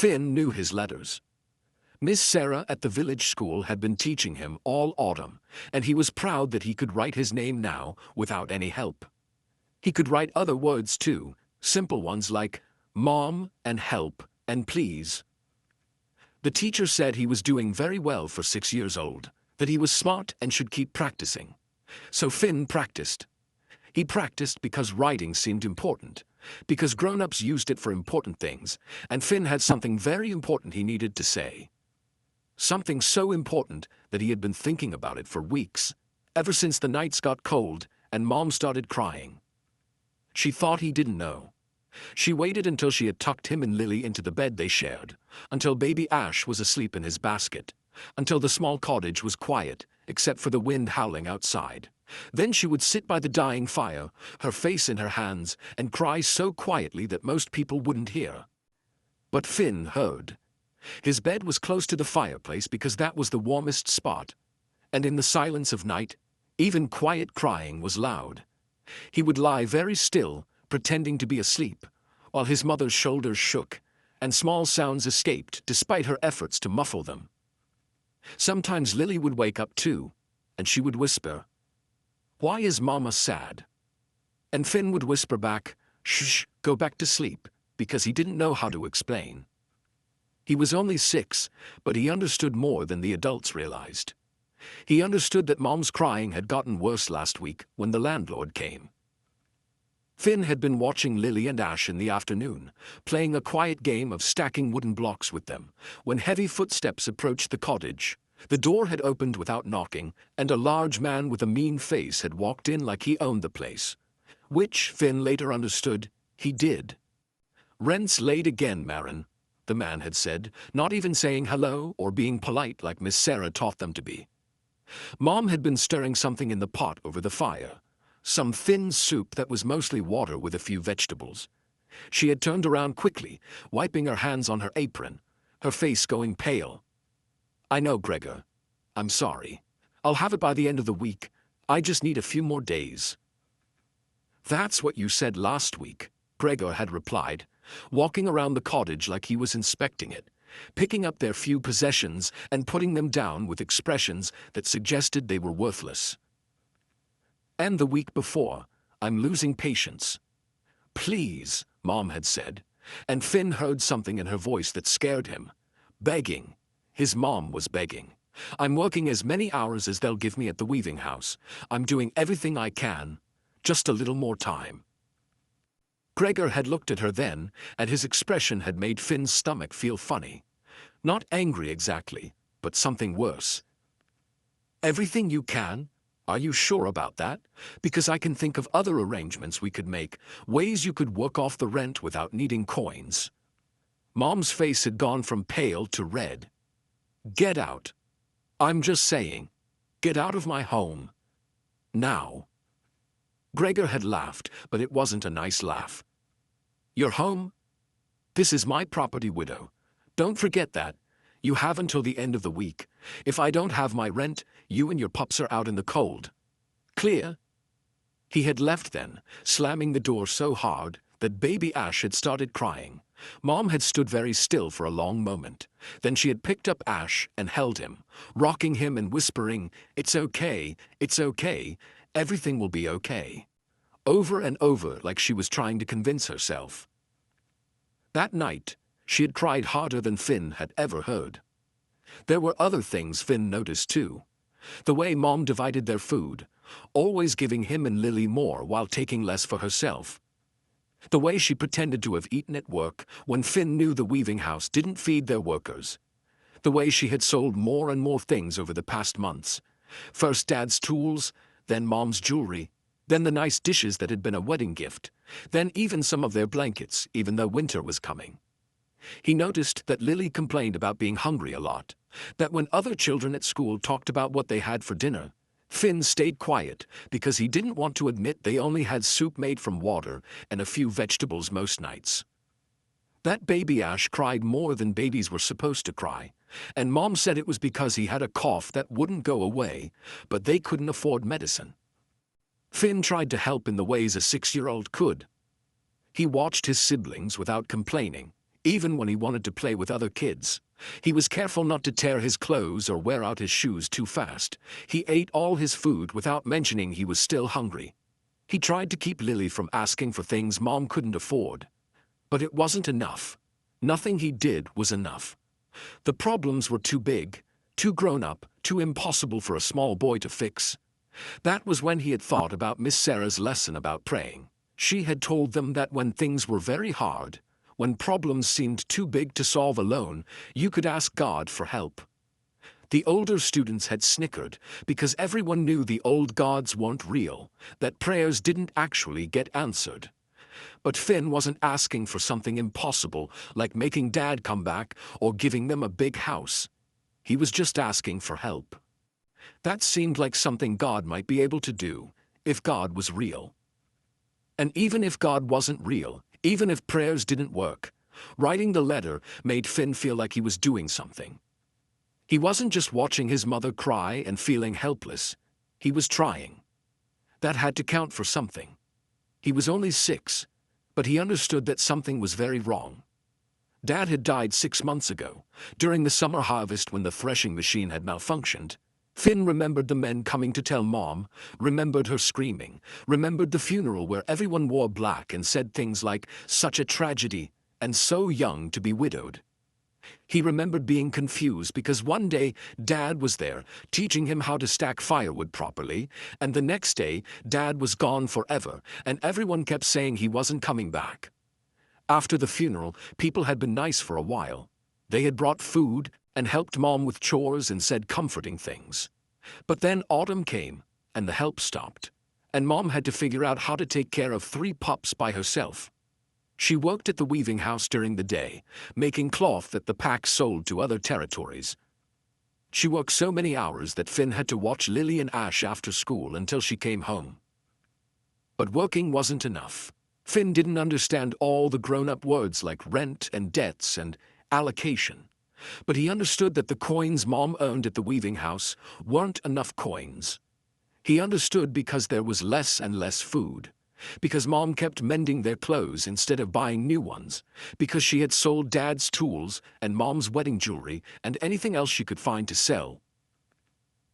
Finn knew his letters. Miss Sarah at the village school had been teaching him all autumn, and he was proud that he could write his name now without any help. He could write other words too, simple ones like Mom and help and please. The teacher said he was doing very well for 6 years old, that he was smart and should keep practicing. So Finn practiced. He practiced because writing seemed important, because grown-ups used it for important things, and Finn had something very important he needed to say. Something so important that he had been thinking about it for weeks, ever since the nights got cold and Mom started crying. She thought he didn't know. She waited until she had tucked him and Lily into the bed they shared, until baby Ash was asleep in his basket, until the small cottage was quiet, except for the wind howling outside. Then she would sit by the dying fire, her face in her hands, and cry so quietly that most people wouldn't hear. But Finn heard. His bed was close to the fireplace because that was the warmest spot, and in the silence of night, even quiet crying was loud. He would lie very still, pretending to be asleep, while his mother's shoulders shook, and small sounds escaped despite her efforts to muffle them. Sometimes Lily would wake up too, and she would whisper, "Why is Mama sad?" And Finn would whisper back, "Shh, go back to sleep," because he didn't know how to explain. He was only 6, but he understood more than the adults realized. He understood that Mom's crying had gotten worse last week when the landlord came. Finn had been watching Lily and Ash in the afternoon, playing a quiet game of stacking wooden blocks with them, when heavy footsteps approached the cottage. The door had opened without knocking, and a large man with a mean face had walked in like he owned the place. Which, Finn later understood, he did. "Rent's late again, Marin," the man had said, not even saying hello or being polite like Miss Sarah taught them to be. Mom had been stirring something in the pot over the fire, some thin soup that was mostly water with a few vegetables. She had turned around quickly, wiping her hands on her apron, her face going pale. "I know, Gregor. I'm sorry. I'll have it by the end of the week. I just need a few more days." "That's what you said last week," Gregor had replied, walking around the cottage like he was inspecting it, picking up their few possessions and putting them down with expressions that suggested they were worthless. "And the week before, I'm losing patience." "Please," Mom had said, and Finn heard something in her voice that scared him. Begging. His mom was begging. "I'm working as many hours as they'll give me at the weaving house. I'm doing everything I can. Just a little more time." Gregor had looked at her then, and his expression had made Finn's stomach feel funny. Not angry exactly, but something worse. "Everything you can? Are you sure about that? Because I can think of other arrangements we could make, ways you could work off the rent without needing coins." Mom's face had gone from pale to red. "Get out. I'm just saying. Get out of my home. Now." Gregor had laughed, but it wasn't a nice laugh. "Your home? This is my property, widow. Don't forget that. You have until the end of the week. If I don't have my rent, you and your pups are out in the cold. Clear?" He had left then, slamming the door so hard that baby Ash had started crying. Mom had stood very still for a long moment. Then she had picked up Ash and held him, rocking him and whispering, "It's okay, it's okay, everything will be okay," over and over like she was trying to convince herself. That night, she had cried harder than Finn had ever heard. There were other things Finn noticed too. The way Mom divided their food, always giving him and Lily more while taking less for herself. The way she pretended to have eaten at work when Finn knew the weaving house didn't feed their workers. The way she had sold more and more things over the past months. First Dad's tools, then Mom's jewelry, then the nice dishes that had been a wedding gift, then even some of their blankets, even though winter was coming. He noticed that Lily complained about being hungry a lot, that when other children at school talked about what they had for dinner, Finn stayed quiet because he didn't want to admit they only had soup made from water and a few vegetables most nights. That baby Ash cried more than babies were supposed to cry, and Mom said it was because he had a cough that wouldn't go away, but they couldn't afford medicine. Finn tried to help in the ways a 6-year-old could. He watched his siblings without complaining, even when he wanted to play with other kids. He was careful not to tear his clothes or wear out his shoes too fast. He ate all his food without mentioning he was still hungry. He tried to keep Lily from asking for things Mom couldn't afford. But it wasn't enough. Nothing he did was enough. The problems were too big, too grown up, too impossible for a small boy to fix. That was when he had thought about Miss Sarah's lesson about praying. She had told them that when things were very hard, when problems seemed too big to solve alone, you could ask God for help. The older students had snickered because everyone knew the old gods weren't real, that prayers didn't actually get answered. But Finn wasn't asking for something impossible like making Dad come back or giving them a big house. He was just asking for help. That seemed like something God might be able to do, if God was real. And even if God wasn't real, even if prayers didn't work, writing the letter made Finn feel like he was doing something. He wasn't just watching his mother cry and feeling helpless. He was trying. That had to count for something. He was only 6, but he understood that something was very wrong. Dad had died 6 months ago, during the summer harvest when the threshing machine had malfunctioned. Finn remembered the men coming to tell Mom, remembered her screaming, remembered the funeral where everyone wore black and said things like, "Such a tragedy, and so young to be widowed." He remembered being confused because one day Dad was there, teaching him how to stack firewood properly, and the next day Dad was gone forever, and everyone kept saying he wasn't coming back. After the funeral, people had been nice for a while. They had brought food and helped Mom with chores and said comforting things. But then autumn came, and the help stopped, and Mom had to figure out how to take care of 3 pups by herself. She worked at the weaving house during the day, making cloth that the pack sold to other territories. She worked so many hours that Finn had to watch Lily and Ash after school until she came home. But working wasn't enough. Finn didn't understand all the grown-up words like rent and debts and allocation. But he understood that the coins Mom earned at the weaving house weren't enough coins. He understood because there was less and less food. Because Mom kept mending their clothes instead of buying new ones, because she had sold Dad's tools and Mom's wedding jewelry and anything else she could find to sell.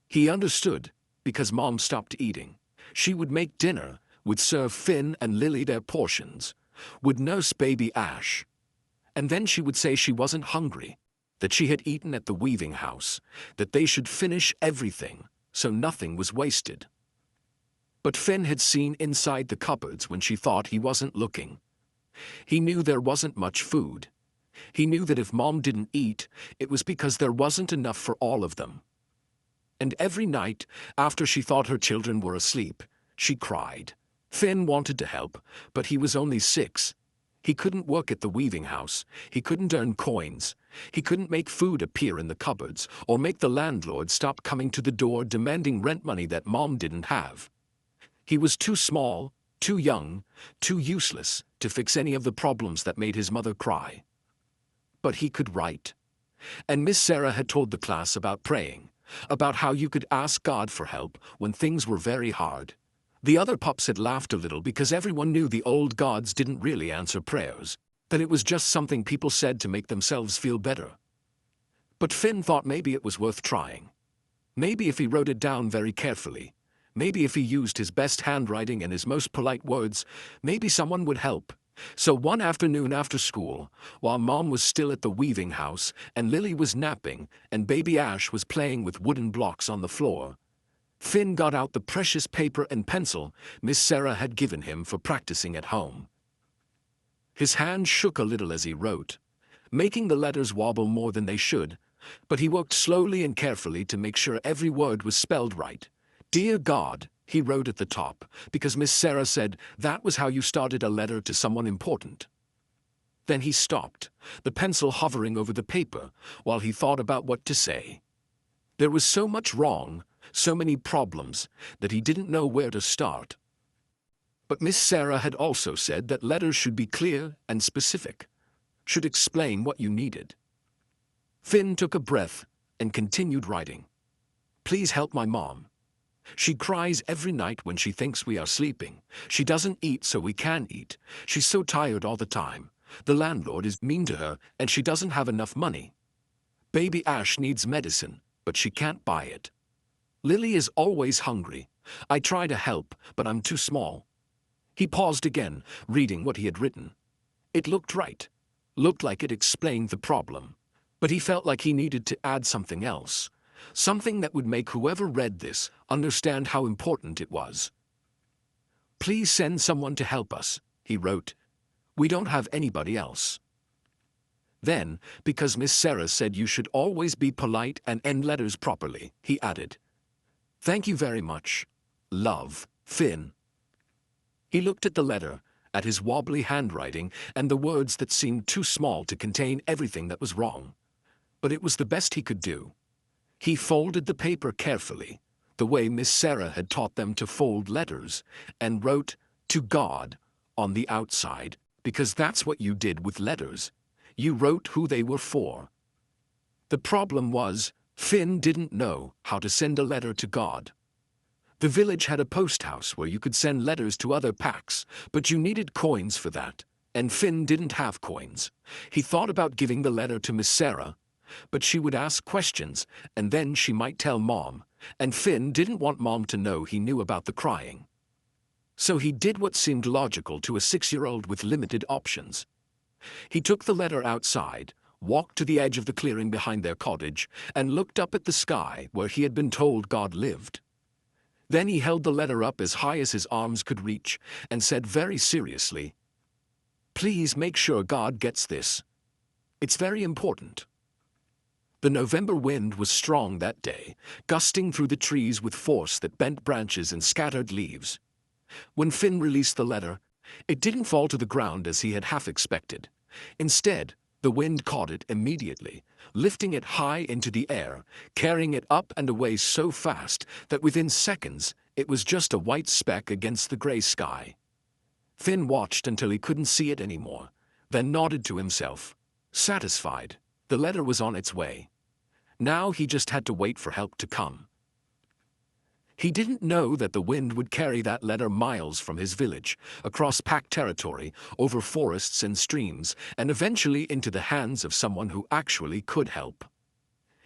He understood because Mom stopped eating. She would make dinner, would serve Finn and Lily their portions, would nurse baby Ash. And then she would say she wasn't hungry, that she had eaten at the weaving house, that they should finish everything, so nothing was wasted. But Finn had seen inside the cupboards when she thought he wasn't looking. He knew there wasn't much food. He knew that if Mom didn't eat, it was because there wasn't enough for all of them. And every night, after she thought her children were asleep, she cried. Finn wanted to help, but he was only 6. He couldn't work at the weaving house. He couldn't earn coins. He couldn't make food appear in the cupboards or make the landlord stop coming to the door demanding rent money that Mom didn't have. He was too small, too young, too useless to fix any of the problems that made his mother cry. But he could write. And Miss Sarah had told the class about praying, about how you could ask God for help when things were very hard. The other pups had laughed a little because everyone knew the old gods didn't really answer prayers, that it was just something people said to make themselves feel better. But Finn thought maybe it was worth trying. Maybe if he wrote it down very carefully, maybe if he used his best handwriting and his most polite words, maybe someone would help. So one afternoon after school, while Mom was still at the weaving house and Lily was napping and baby Ash was playing with wooden blocks on the floor, Finn got out the precious paper and pencil Miss Sarah had given him for practicing at home. His hand shook a little as he wrote, making the letters wobble more than they should, but he worked slowly and carefully to make sure every word was spelled right. "Dear God," he wrote at the top, because Miss Sarah said that was how you started a letter to someone important. Then he stopped, the pencil hovering over the paper, while he thought about what to say. There was so much wrong, so many problems, that he didn't know where to start. But Miss Sarah had also said that letters should be clear and specific, should explain what you needed. Finn took a breath and continued writing. "Please help my mom. She cries every night when she thinks we are sleeping. She doesn't eat so we can eat. She's so tired all the time. The landlord is mean to her and she doesn't have enough money. Baby Ash needs medicine, but she can't buy it. Lily is always hungry. I try to help, but I'm too small. He paused again, reading what he had written. It looked right. Looked like it explained the problem. But he felt like he needed to add something else. Something that would make whoever read this understand how important it was. Please send someone to help us, he wrote. We don't have anybody else. Then, because Miss Sarah said you should always be polite and end letters properly, he added. Thank you very much. Love, Finn. He looked at the letter, at his wobbly handwriting and the words that seemed too small to contain everything that was wrong. But it was the best he could do. He folded the paper carefully, the way Miss Sarah had taught them to fold letters, and wrote, "To God," on the outside, because that's what you did with letters. You wrote who they were for. The problem was, Finn didn't know how to send a letter to God. The village had a post house where you could send letters to other packs, but you needed coins for that, and Finn didn't have coins. He thought about giving the letter to Miss Sarah, but she would ask questions, and then she might tell Mom, and Finn didn't want Mom to know he knew about the crying. So he did what seemed logical to a 6-year-old with limited options. He took the letter outside, walked to the edge of the clearing behind their cottage, and looked up at the sky where he had been told God lived. Then he held the letter up as high as his arms could reach and said very seriously, "Please make sure God gets this. It's very important." The November wind was strong that day, gusting through the trees with force that bent branches and scattered leaves. When Finn released the letter, it didn't fall to the ground as he had half expected. Instead, the wind caught it immediately, lifting it high into the air, carrying it up and away so fast that within seconds it was just a white speck against the gray sky. Finn watched until he couldn't see it anymore, then nodded to himself. Satisfied, the letter was on its way. Now he just had to wait for help to come. He didn't know that the wind would carry that letter miles from his village, across pack territory, over forests and streams, and eventually into the hands of someone who actually could help.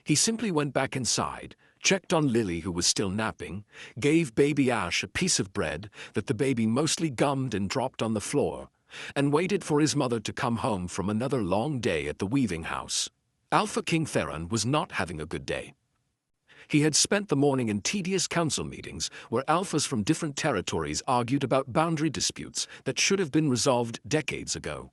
He simply went back inside, checked on Lily, who was still napping, gave baby Ash a piece of bread that the baby mostly gummed and dropped on the floor, and waited for his mother to come home from another long day at the weaving house. Alpha King Theron was not having a good day. He had spent the morning in tedious council meetings where alphas from different territories argued about boundary disputes that should have been resolved decades ago.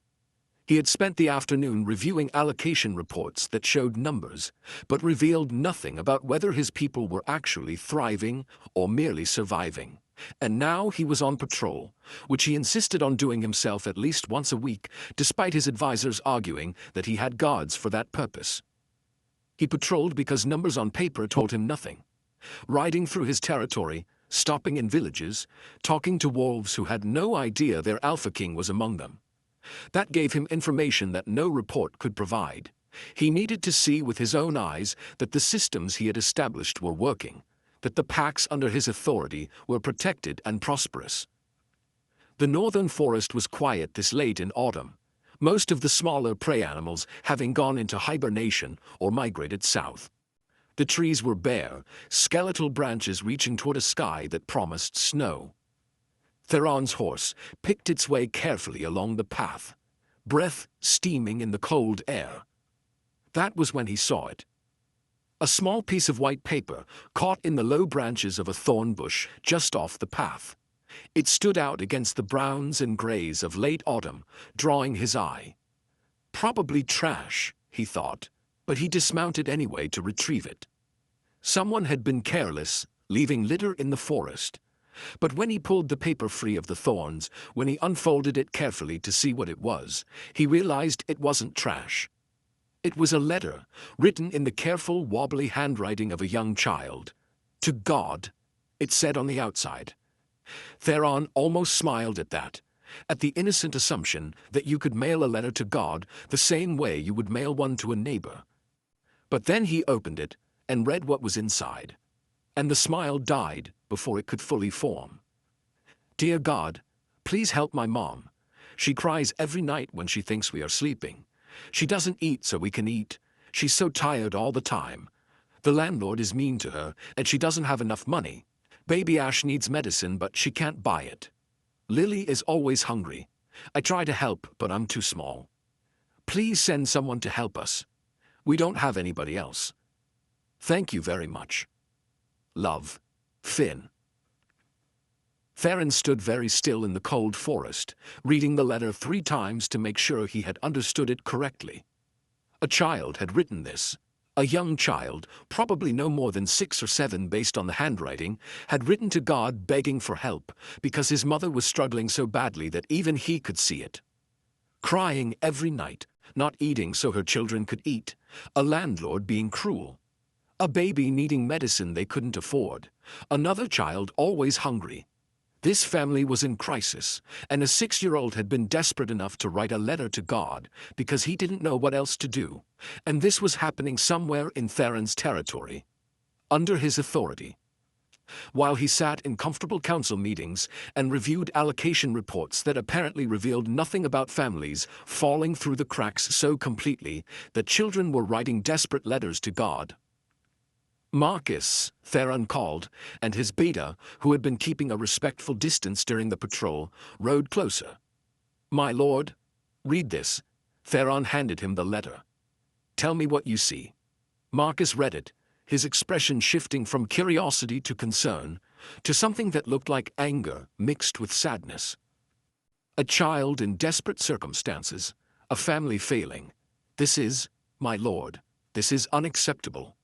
He had spent the afternoon reviewing allocation reports that showed numbers, but revealed nothing about whether his people were actually thriving or merely surviving. And now he was on patrol, which he insisted on doing himself at least once a week, despite his advisors arguing that he had guards for that purpose. He patrolled because numbers on paper told him nothing. Riding through his territory, stopping in villages, talking to wolves who had no idea their Alpha King was among them. That gave him information that no report could provide. He needed to see with his own eyes that the systems he had established were working, that the packs under his authority were protected and prosperous. The northern forest was quiet this late in autumn, most of the smaller prey animals having gone into hibernation or migrated south. The trees were bare, skeletal branches reaching toward a sky that promised snow. Theron's horse picked its way carefully along the path, breath steaming in the cold air. That was when he saw it. A small piece of white paper caught in the low branches of a thorn bush just off the path. It stood out against the browns and grays of late autumn, drawing his eye. Probably trash, he thought, but he dismounted anyway to retrieve it. Someone had been careless, leaving litter in the forest. But when he pulled the paper free of the thorns, when he unfolded it carefully to see what it was, he realized it wasn't trash. It was a letter, written in the careful, wobbly handwriting of a young child. To God, it said on the outside. Theron almost smiled at that, at the innocent assumption that you could mail a letter to God the same way you would mail one to a neighbor. But then he opened it and read what was inside, and the smile died before it could fully form. Dear God, please help my mom. She cries every night when she thinks we are sleeping. She doesn't eat so we can eat. She's so tired all the time. The landlord is mean to her, and she doesn't have enough money. Baby Ash needs medicine, but she can't buy it. Lily is always hungry. I try to help, but I'm too small. Please send someone to help us. We don't have anybody else. Thank you very much. Love, Finn. Theron stood very still in the cold forest, reading the letter 3 times to make sure he had understood it correctly. A child had written this. A young child, probably no more than 6 or 7 based on the handwriting, had written to God begging for help because his mother was struggling so badly that even he could see it. Crying every night, not eating so her children could eat, a landlord being cruel. A baby needing medicine they couldn't afford, another child always hungry. This family was in crisis, and a 6-year-old had been desperate enough to write a letter to God because he didn't know what else to do, and this was happening somewhere in Theron's territory, under his authority. While he sat in comfortable council meetings and reviewed allocation reports that apparently revealed nothing about families falling through the cracks so completely that children were writing desperate letters to God. Marcus, Theron called, and his beta, who had been keeping a respectful distance during the patrol, rode closer. My lord, read this. Theron handed him the letter. Tell me what you see. Marcus read it, his expression shifting from curiosity to concern, to something that looked like anger mixed with sadness. A child in desperate circumstances, a family failing. This is, my lord, this is unacceptable.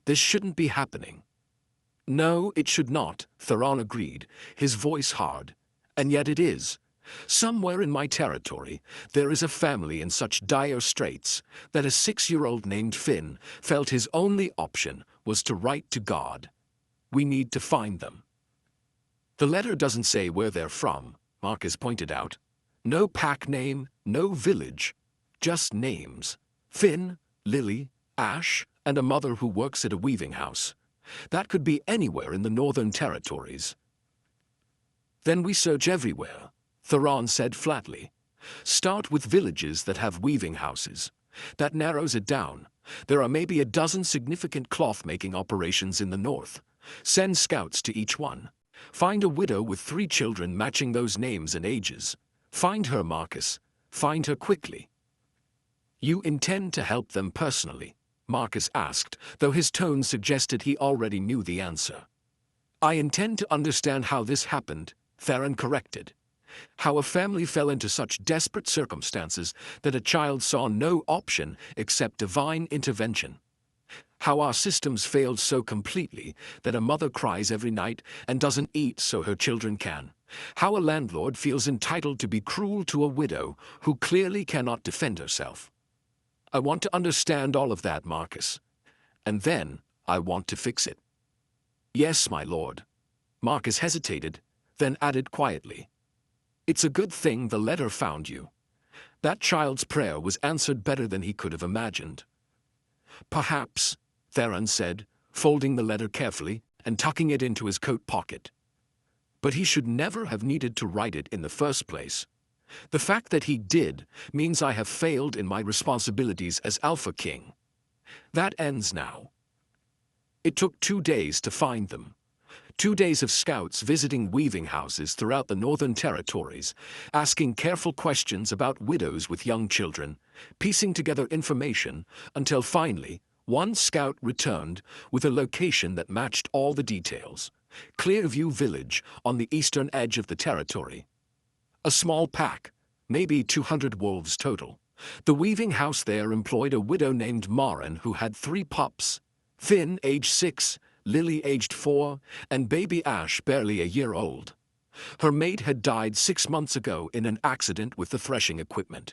This shouldn't be happening. No, it should not, Theron agreed, his voice hard. And yet it is. Somewhere in my territory, there is a family in such dire straits that a 6-year-old named Finn felt his only option was to write to God. We need to find them. The letter doesn't say where they're from, Marcus pointed out. No pack name, no village, just names. Finn, Lily, Ash, and a mother who works at a weaving house. That could be anywhere in the Northern Territories. Then we search everywhere, Theron said flatly. Start with villages that have weaving houses. That narrows it down. There are maybe a dozen significant cloth-making operations in the north. Send scouts to each one. Find a widow with 3 children matching those names and ages. Find her, Marcus. Find her quickly. You intend to help them personally? Marcus asked, though his tone suggested he already knew the answer. I intend to understand how this happened, Theron corrected. How a family fell into such desperate circumstances that a child saw no option except divine intervention. How our systems failed so completely that a mother cries every night and doesn't eat so her children can. How a landlord feels entitled to be cruel to a widow who clearly cannot defend herself. I want to understand all of that, Marcus. And then I want to fix it. Yes, my lord. Marcus hesitated, then added quietly. It's a good thing the letter found you. That child's prayer was answered better than he could have imagined. Perhaps, Theron said, folding the letter carefully and tucking it into his coat pocket. But he should never have needed to write it in the first place. The fact that he did means I have failed in my responsibilities as Alpha King. That ends now. It took 2 days to find them. 2 days of scouts visiting weaving houses throughout the Northern Territories, asking careful questions about widows with young children, piecing together information, until finally, one scout returned with a location that matched all the details. Clearview Village on the eastern edge of the territory. A small pack, maybe 200 wolves total. The weaving house there employed a widow named Marin who had 3 pups, Finn, age 6, Lily, aged 4, and baby Ash, barely a year old. Her mate had died 6 months ago in an accident with the threshing equipment.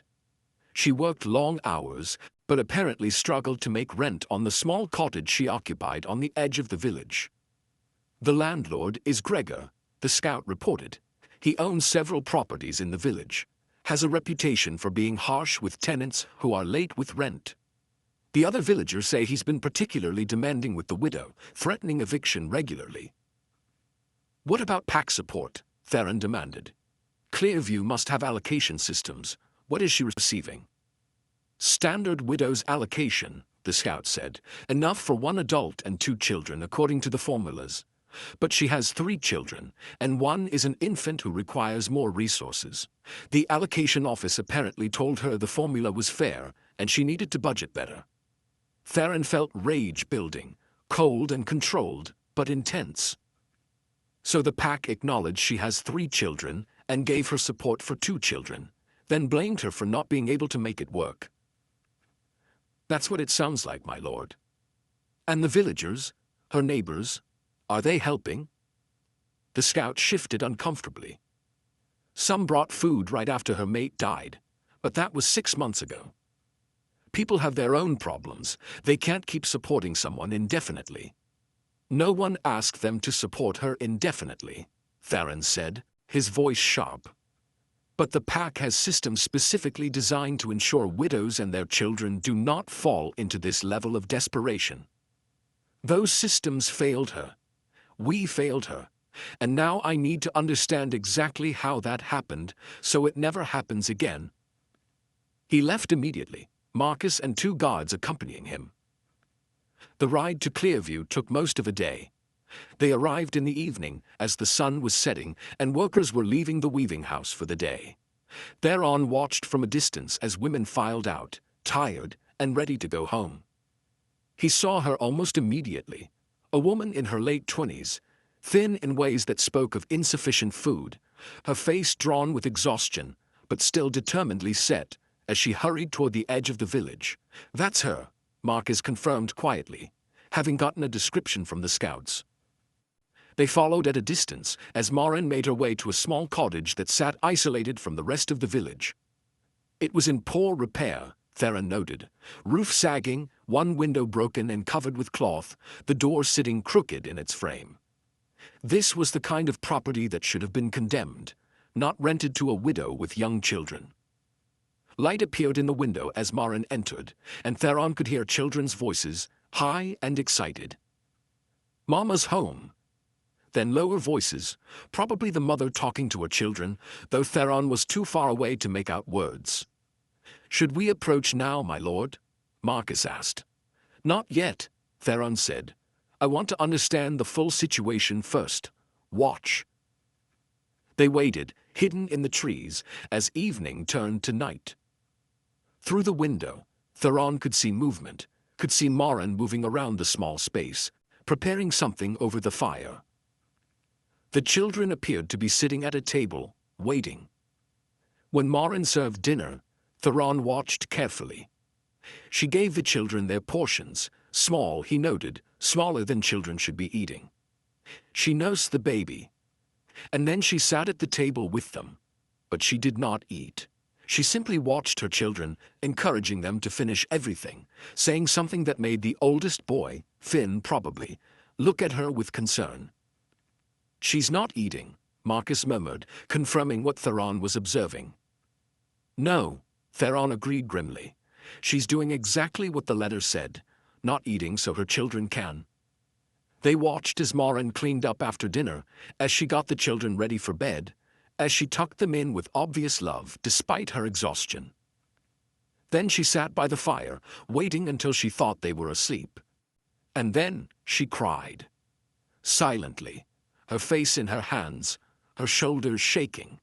She worked long hours, but apparently struggled to make rent on the small cottage she occupied on the edge of the village. The landlord is Gregor, the scout reported. He owns several properties in the village, has a reputation for being harsh with tenants who are late with rent. The other villagers say he's been particularly demanding with the widow, threatening eviction regularly. What about pack support? Theron demanded. Clearview must have allocation systems. What is she receiving? Standard widow's allocation, the scout said. Enough for 1 adult and 2 children according to the formulas. But she has 3 children, and 1 is an infant who requires more resources. The allocation office apparently told her the formula was fair, and she needed to budget better. Theron felt rage building, cold and controlled, but intense. So the pack acknowledged she has 3 children and gave her support for 2 children, then blamed her for not being able to make it work. That's what it sounds like, my lord. And the villagers, her neighbors, are they helping? The scout shifted uncomfortably. Some brought food right after her mate died, but that was 6 months ago. People have their own problems. They can't keep supporting someone indefinitely. No one asked them to support her indefinitely, Theron said, his voice sharp. But the pack has systems specifically designed to ensure widows and their children do not fall into this level of desperation. Those systems failed her. We failed her. And now I need to understand exactly how that happened so it never happens again. He left immediately, Marcus and 2 guards accompanying him. The ride to Clearview took most of a day. They arrived in the evening as the sun was setting and workers were leaving the weaving house for the day. Theron watched from a distance as women filed out, tired and ready to go home. He saw her almost immediately, a woman in her late 20s, thin in ways that spoke of insufficient food, her face drawn with exhaustion, but still determinedly set, as she hurried toward the edge of the village. That's her, Marcus confirmed quietly, having gotten a description from the scouts. They followed at a distance as Marin made her way to a small cottage that sat isolated from the rest of the village. It was in poor repair, Theron noted, roof sagging, one window broken and covered with cloth, the door sitting crooked in its frame. This was the kind of property that should have been condemned, not rented to a widow with young children. Light appeared in the window as Marin entered, and Theron could hear children's voices, high and excited. "Mama's home." Then lower voices, probably the mother talking to her children, though Theron was too far away to make out words. "Should we approach now, my lord?" Marcus asked. "Not yet," Theron said. "I want to understand the full situation first. Watch." They waited, hidden in the trees, as evening turned to night. Through the window, Theron could see movement, could see Marin moving around the small space, preparing something over the fire. The children appeared to be sitting at a table, waiting. When Marin served dinner, Theron watched carefully. She gave the children their portions, small, he noted, smaller than children should be eating. She nursed the baby, and then she sat at the table with them. But she did not eat. She simply watched her children, encouraging them to finish everything, saying something that made the oldest boy, Finn probably, look at her with concern. "She's not eating," Marcus murmured, confirming what Theron was observing. "No," Theron agreed grimly. "She's doing exactly what the letter said, not eating so her children can." They watched as Marin cleaned up after dinner, as she got the children ready for bed, as she tucked them in with obvious love despite her exhaustion. Then she sat by the fire, waiting until she thought they were asleep. And then she cried. Silently, her face in her hands, her shoulders shaking.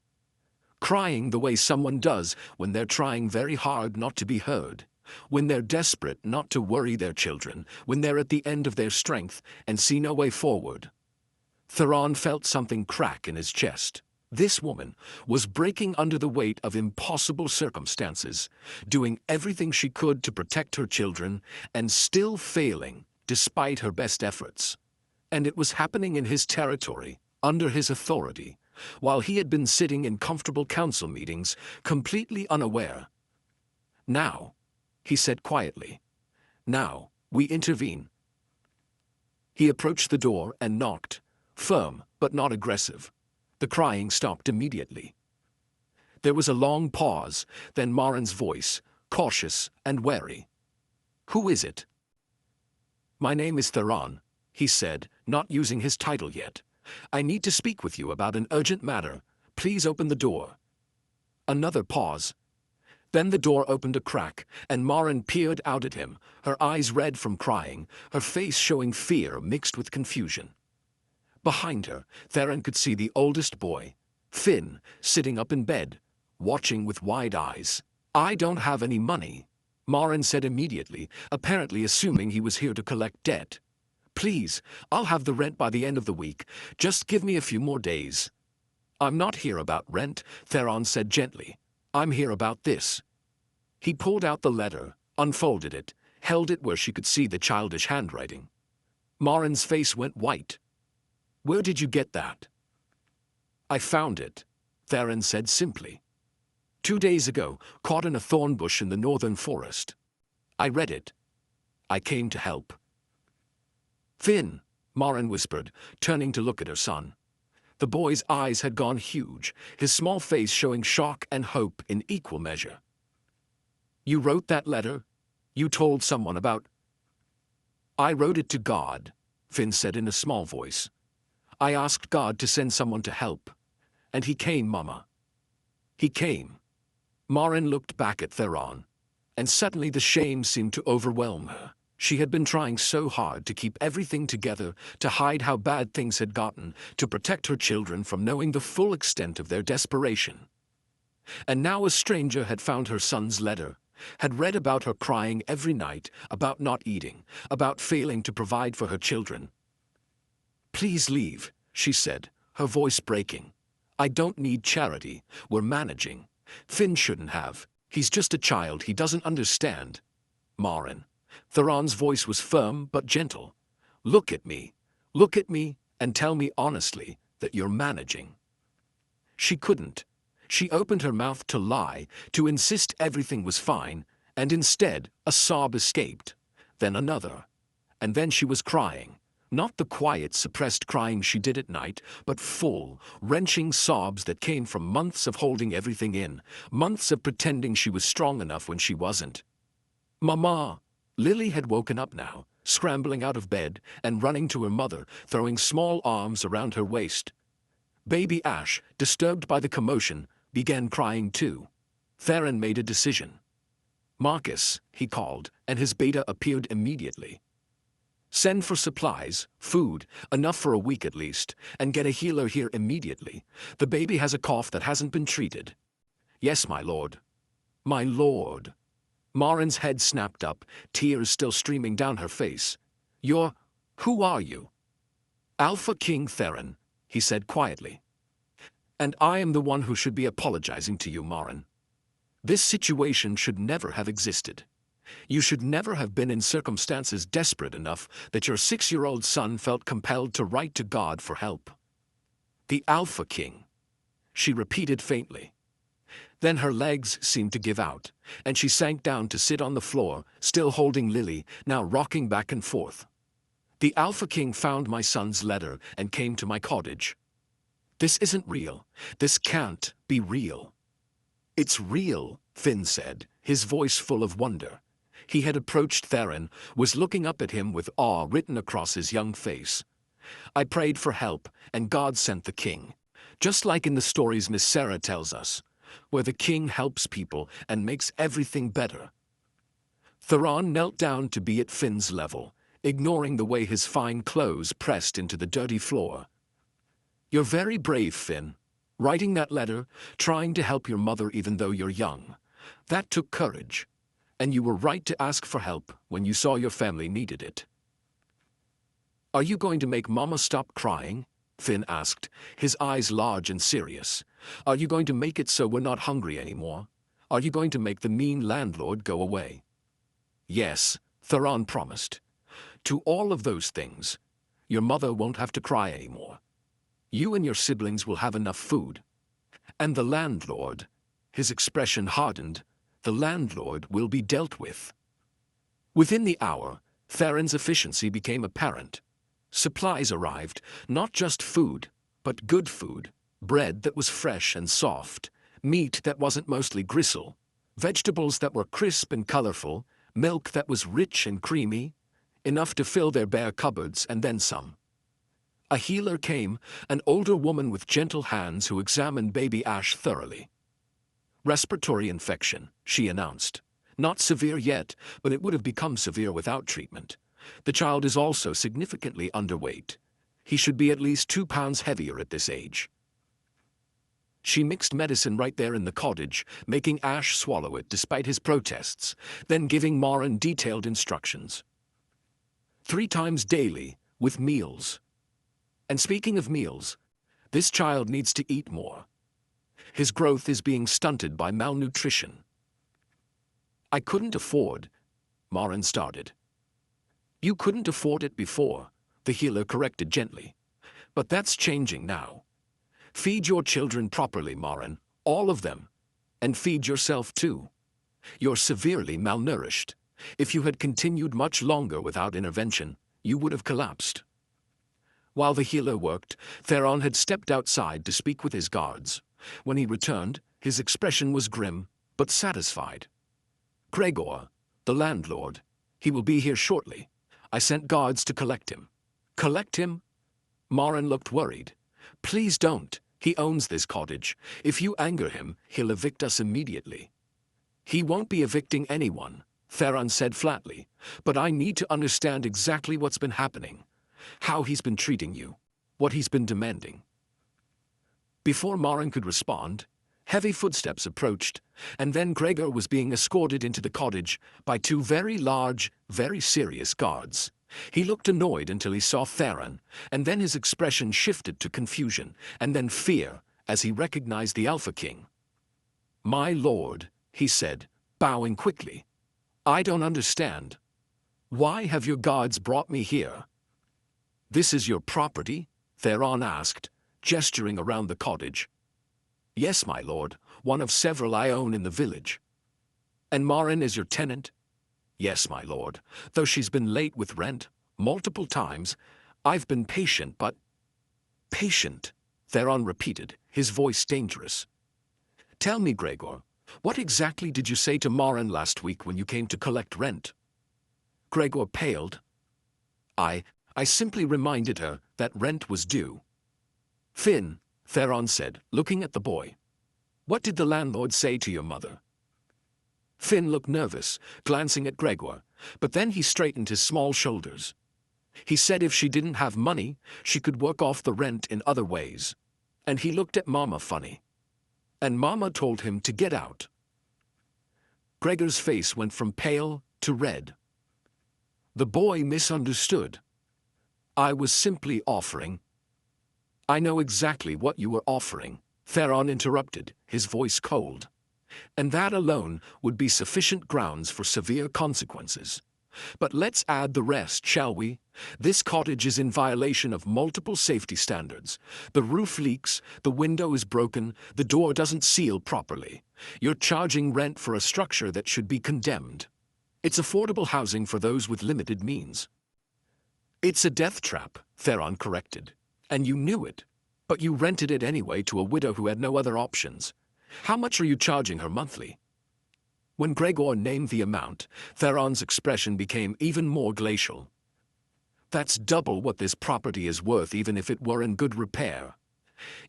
Crying the way someone does when they're trying very hard not to be heard, when they're desperate not to worry their children, when they're at the end of their strength and see no way forward. Theron felt something crack in his chest. This woman was breaking under the weight of impossible circumstances, doing everything she could to protect her children, and still failing despite her best efforts. And it was happening in his territory, under his authority, while he had been sitting in comfortable council meetings, completely unaware. "Now," he said quietly, "now, we intervene." He approached the door and knocked, firm but not aggressive. The crying stopped immediately. There was a long pause, then Marin's voice, cautious and wary. "Who is it?" "My name is Theron," he said, not using his title yet. "I need to speak with you about an urgent matter. Please open the door. Another pause. Then the door opened a crack, and Marin peered out at him, her eyes red from crying, her face showing fear mixed with confusion. Behind her, Theron could see the oldest boy, Finn, sitting up in bed, watching with wide eyes. "I don't have any money," Marin said immediately, apparently assuming he was here to collect debt. "Please, I'll have the rent by the end of the week. Just give me a few more days." "I'm not here about rent," Theron said gently. "I'm here about this." He pulled out the letter, unfolded it, held it where she could see the childish handwriting. Marin's face went white. "Where did you get that?" "I found it," Theron said simply. "2 days ago, caught in a thorn bush in the northern forest. I read it. I came to help." "Finn," Marin whispered, turning to look at her son. The boy's eyes had gone huge, his small face showing shock and hope in equal measure. "You wrote that letter? You told someone about—" "I wrote it to God," Finn said in a small voice. "I asked God to send someone to help. And he came, Mama. He came." Marin looked back at Theron, and suddenly the shame seemed to overwhelm her. She had been trying so hard to keep everything together, to hide how bad things had gotten, to protect her children from knowing the full extent of their desperation. And now a stranger had found her son's letter, had read about her crying every night, about not eating, about failing to provide for her children. "Please leave," she said, her voice breaking. "I don't need charity. We're managing. Finn shouldn't have. He's just a child. He doesn't understand." "Marin." Theron's voice was firm but gentle. Look at me, and tell me honestly that you're managing." She couldn't. She opened her mouth to lie, to insist everything was fine, and instead a sob escaped, then another. And then she was crying. Not the quiet, suppressed crying she did at night, but full, wrenching sobs that came from months of holding everything in, months of pretending she was strong enough when she wasn't. "Mama!" Lily had woken up now, scrambling out of bed and running to her mother, throwing small arms around her waist. Baby Ash, disturbed by the commotion, began crying too. Theron made a decision. "Marcus," he called, and his beta appeared immediately. "Send for supplies, food, enough for a week at least, and get a healer here immediately. The baby has a cough that hasn't been treated." "Yes, my lord." "My lord." Marin's head snapped up, tears still streaming down her face. Who are you?" "Alpha King Theron," he said quietly. "And I am the one who should be apologizing to you, Marin. This situation should never have existed. You should never have been in circumstances desperate enough that your 6-year-old son felt compelled to write to God for help." "The Alpha King," she repeated faintly. Then her legs seemed to give out, and she sank down to sit on the floor, still holding Lily, now rocking back and forth. "The Alpha King found my son's letter and came to my cottage. This isn't real. This can't be real." "It's real," Finn said, his voice full of wonder. He had approached Theron, was looking up at him with awe written across his young face. "I prayed for help, and God sent the king. Just like in the stories Miss Sarah tells us, where the king helps people and makes everything better." Theron knelt down to be at Finn's level, ignoring the way his fine clothes pressed into the dirty floor. "You're very brave, Finn. Writing that letter, trying to help your mother even though you're young. That took courage. And you were right to ask for help when you saw your family needed it." "Are you going to make Mama stop crying?" Finn asked, his eyes large and serious. "Are you going to make it so we're not hungry anymore? Are you going to make the mean landlord go away?" "Yes," Theron promised. "To all of those things. Your mother won't have to cry anymore. You and your siblings will have enough food. And the landlord," his expression hardened, "the landlord will be dealt with." Within the hour, Theron's efficiency became apparent. Supplies arrived, not just food, but good food. Bread that was fresh and soft, meat that wasn't mostly gristle, vegetables that were crisp and colorful, milk that was rich and creamy, enough to fill their bare cupboards and then some. A healer came, an older woman with gentle hands who examined baby Ash thoroughly. Respiratory infection, she announced. Not severe yet, but it would have become severe without treatment. The child is also significantly underweight. He should be at least 2 pounds heavier at this age. She mixed medicine right there in the cottage, making Ash swallow it despite his protests, then giving Marin detailed instructions. 3 times daily, with meals. And speaking of meals, this child needs to eat more. His growth is being stunted by malnutrition. I couldn't afford, Marin started. You couldn't afford it before, the healer corrected gently. But that's changing now. Feed your children properly, Marin, all of them. And feed yourself too. You're severely malnourished. If you had continued much longer without intervention, you would have collapsed. While the healer worked, Theron had stepped outside to speak with his guards. When he returned, his expression was grim, but satisfied. Gregor, the landlord. He will be here shortly. I sent guards to collect him. Collect him? Marin looked worried. Please don't. He owns this cottage. If you anger him, he'll evict us immediately. He won't be evicting anyone, Theron said flatly. But I need to understand exactly what's been happening. How he's been treating you. What he's been demanding. Before Marin could respond, heavy footsteps approached, and then Gregor was being escorted into the cottage by 2 very large, very serious guards. He looked annoyed until he saw Theron, and then his expression shifted to confusion, and then fear, as he recognized the Alpha King. My lord, he said, bowing quickly. I don't understand. Why have your guards brought me here? This is your property? Theron asked, gesturing around the cottage. Yes, my lord, one of several I own in the village. And Marin is your tenant? Yes, my lord, though she's been late with rent, multiple times. I've been patient, but... Patient, Theron repeated, his voice dangerous. Tell me, Gregor, what exactly did you say to Marin last week when you came to collect rent? Gregor paled. I simply reminded her that rent was due. Finn, Theron said, looking at the boy. What did the landlord say to your mother? Finn looked nervous, glancing at Gregor, but then he straightened his small shoulders. He said if she didn't have money, she could work off the rent in other ways. And he looked at Mama funny. And Mama told him to get out. Gregor's face went from pale to red. The boy misunderstood. I was simply offering. I know exactly what you were offering, Theron interrupted, his voice cold. And that alone would be sufficient grounds for severe consequences. But let's add the rest, shall we? This cottage is in violation of multiple safety standards. The roof leaks, the window is broken, the door doesn't seal properly. You're charging rent for a structure that should be condemned. It's affordable housing for those with limited means. It's a death trap, Theron corrected. And you knew it. But you rented it anyway to a widow who had no other options. How much are you charging her monthly? When Gregor named the amount, Theron's expression became even more glacial. That's double what this property is worth even if it were in good repair.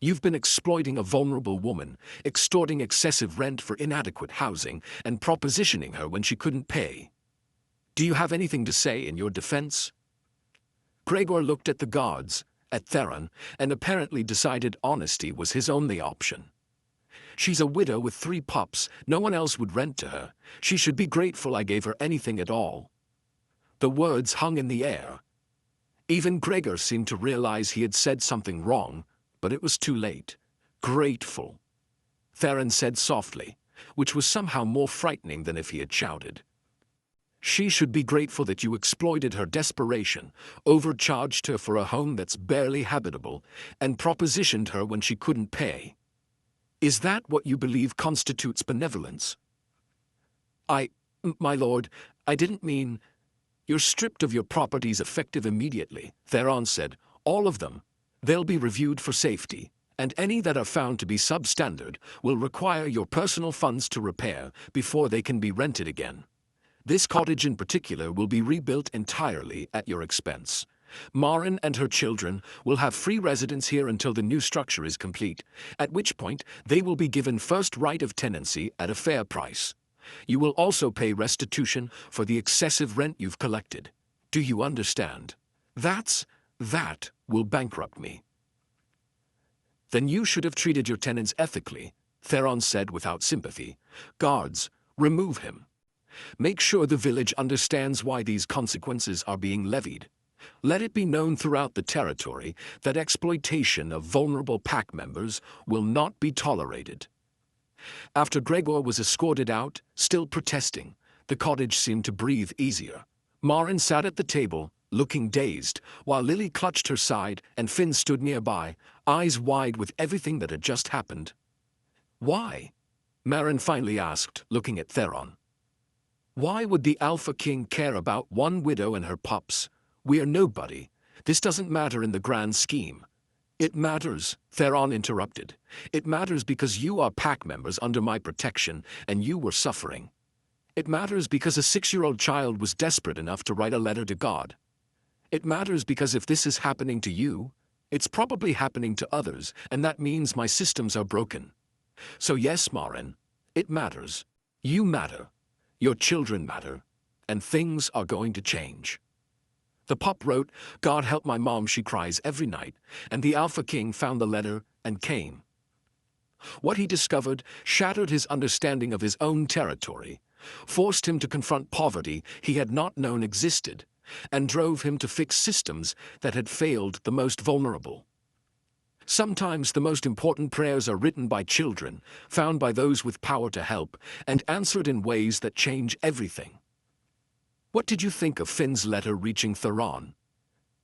You've been exploiting a vulnerable woman, extorting excessive rent for inadequate housing, and propositioning her when she couldn't pay. Do you have anything to say in your defense? Gregor looked at the guards, at Theron, and apparently decided honesty was his only option. She's a widow with 3 pups, no one else would rent to her. She should be grateful I gave her anything at all. The words hung in the air. Even Gregor seemed to realize he had said something wrong, but it was too late. Grateful, Theron said softly, which was somehow more frightening than if he had shouted. She should be grateful that you exploited her desperation, overcharged her for a home that's barely habitable, and propositioned her when she couldn't pay. Is that what you believe constitutes benevolence? My lord, I didn't mean... You're stripped of your properties effective immediately, Theron said. All of them. They'll be reviewed for safety, and any that are found to be substandard will require your personal funds to repair before they can be rented again. This cottage in particular will be rebuilt entirely at your expense. Marin and her children will have free residence here until the new structure is complete, at which point they will be given first right of tenancy at a fair price. You will also pay restitution for the excessive rent you've collected. Do you understand? That will bankrupt me. Then you should have treated your tenants ethically, Theron said without sympathy. Guards, remove him. Make sure the village understands why these consequences are being levied. Let it be known throughout the territory that exploitation of vulnerable pack members will not be tolerated. After Gregor was escorted out, still protesting, the cottage seemed to breathe easier. Marin sat at the table, looking dazed, while Lily clutched her side and Finn stood nearby, eyes wide with everything that had just happened. Why? Marin finally asked, looking at Theron. Why would the Alpha King care about one widow and her pups? We are nobody. This doesn't matter in the grand scheme. It matters, Theron interrupted. It matters because you are pack members under my protection and you were suffering. It matters because a 6-year-old child was desperate enough to write a letter to God. It matters because if this is happening to you, it's probably happening to others, and that means my systems are broken. So yes, Marin, it matters. You matter. Your children matter. And things are going to change. The pup wrote, God help my mom, she cries every night, and the Alpha King found the letter and came. What he discovered shattered his understanding of his own territory, forced him to confront poverty he had not known existed, and drove him to fix systems that had failed the most vulnerable. Sometimes the most important prayers are written by children, found by those with power to help, and answered in ways that change everything. What did you think of Finn's letter reaching Theron?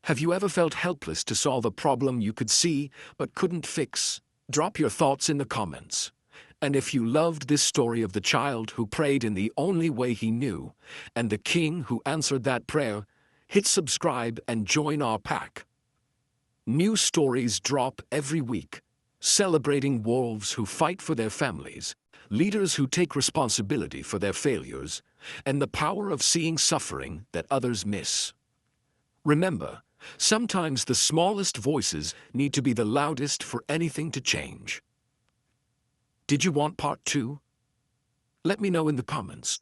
Have you ever felt helpless to solve a problem you could see but couldn't fix? Drop your thoughts in the comments. And if you loved this story of the child who prayed in the only way he knew, and the king who answered that prayer, hit subscribe and join our pack. New stories drop every week, celebrating wolves who fight for their families, leaders who take responsibility for their failures, and the power of seeing suffering that others miss. Remember, sometimes the smallest voices need to be the loudest for anything to change. Did you want part 2? Let me know in the comments.